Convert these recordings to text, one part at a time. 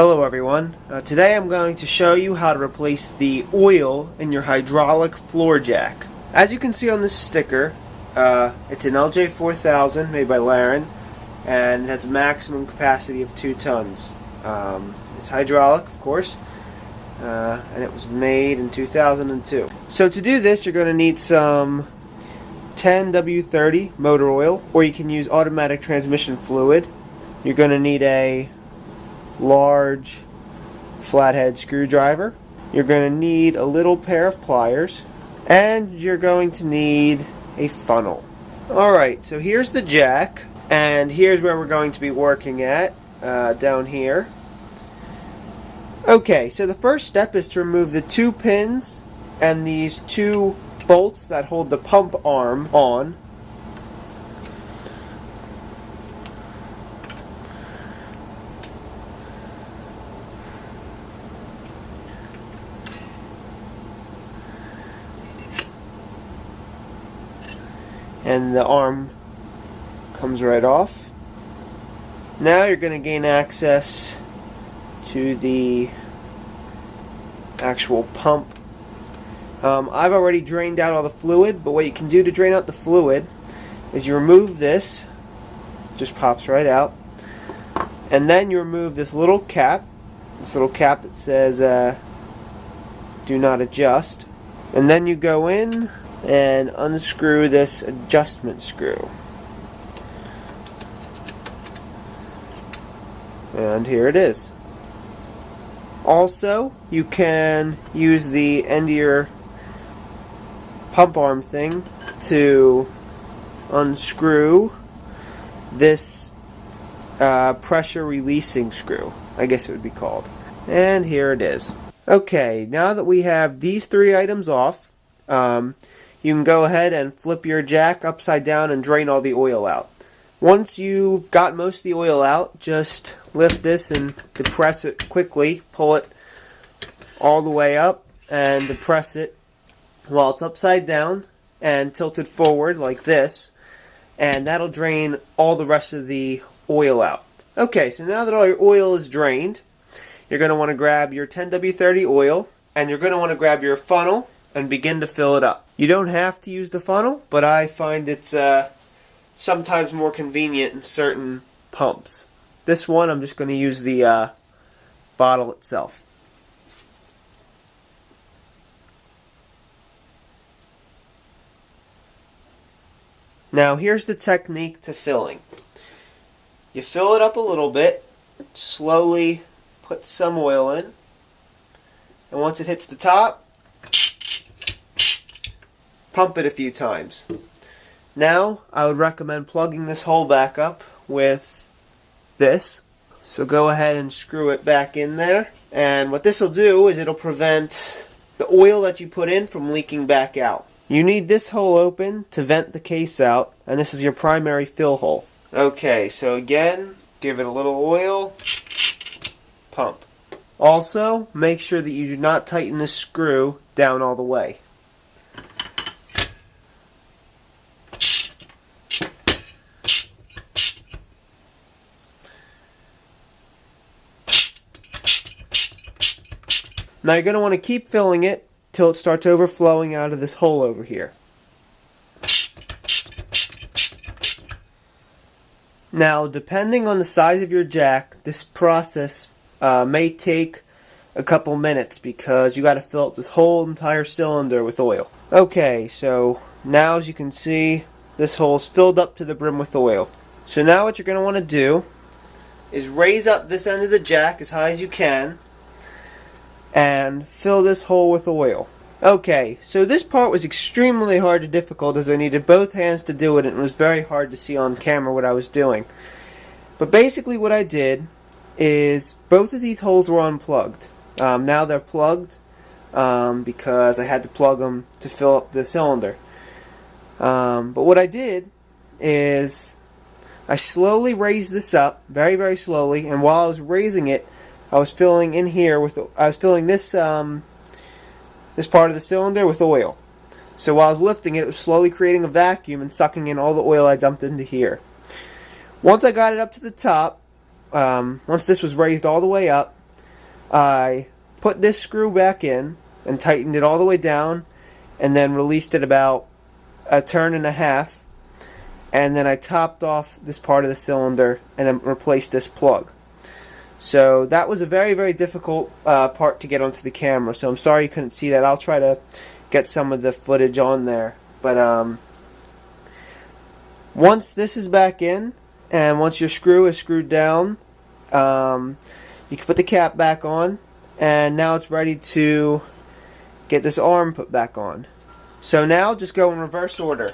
Hello everyone. Today I'm going to show you how to replace the oil in your hydraulic floor jack. As you can see on this sticker, it's an LJ4000 made by Laren, and it has a maximum capacity of 2 tons. It's hydraulic, of course, and it was made in 2002. So to do this, you're going to need some 10W30 motor oil, or you can use automatic transmission fluid. You're going to need a large flathead screwdriver. You're going to need a little pair of pliers, and you're going to need a funnel. Alright, so here's the jack, and here's where we're going to be working at, down here. Okay, so the first step is to remove the 2 pins and these 2 bolts that hold the pump arm on. And the arm comes right off. Now you're going to gain access to the actual pump. I've already drained out all the fluid, but what you can do to drain out the fluid is you remove this, just pops right out, and then you remove this little cap that says do not adjust, and then you go in and unscrew this adjustment screw. And here it is. Also, you can use the end of your pump arm thing to unscrew this pressure releasing screw, I guess it would be called. And here it is. Okay, now that we have these 3 items off, you can go ahead and flip your jack upside down and drain all the oil out. Once you've got most of the oil out, just lift this and depress it quickly. Pull it all the way up and depress it while it's upside down and tilted forward like this, and that'll drain all the rest of the oil out. Okay, so now that all your oil is drained, you're going to want to grab your 10W30 oil, and you're going to want to grab your funnel and begin to fill it up. You don't have to use the funnel, but I find it's sometimes more convenient in certain pumps. This one, I'm just going to use the bottle itself. Now here's the technique to filling. You fill it up a little bit, slowly put some oil in, and once it hits the top, pump it a few times. Now, I would recommend plugging this hole back up with this. So go ahead and screw it back in there. And what this will do is it'll prevent the oil that you put in from leaking back out. You need this hole open to vent the case out, and this is your primary fill hole. Okay, so again, give it a little oil, pump. Also, make sure that you do not tighten this screw down all the way. Now you're going to want to keep filling it till it starts overflowing out of this hole over here. Now, depending on the size of your jack, this process may take a couple minutes because you got to fill up this whole entire cylinder with oil. Okay, so now as you can see, this hole is filled up to the brim with oil. So now what you're going to want to do is raise up this end of the jack as high as you can and fill this hole with oil. Okay, so this part was extremely hard and difficult as I needed both hands to do it, and it was very hard to see on camera what I was doing. But basically what I did is both of these holes were unplugged. Now they're plugged because I had to plug them to fill up the cylinder. But what I did is I slowly raised this up, very, very slowly, and while I was raising it, I was filling in here with, I was filling this this part of the cylinder with oil. So while I was lifting it, it was slowly creating a vacuum and sucking in all the oil I dumped into here. Once I got it up to the top, once this was raised all the way up, I put this screw back in and tightened it all the way down, and then released it about a turn and a half, and then I topped off this part of the cylinder and then replaced this plug. So that was a very, very difficult part to get onto the camera, so I'm sorry you couldn't see that. I'll try to get some of the footage on there. But once this is back in, and once your screw is screwed down, you can put the cap back on, and now it's ready to get this arm put back on. So now just go in reverse order.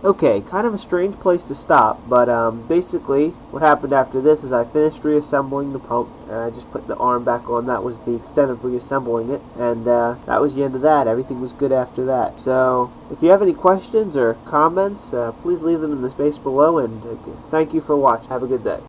Okay, kind of a strange place to stop, but basically what happened after this is I finished reassembling the pump, and I just put the arm back on. That was the extent of reassembling it, and that was the end of that. Everything was good after that. So if you have any questions or comments, please leave them in the space below, and thank you for watching. Have a good day.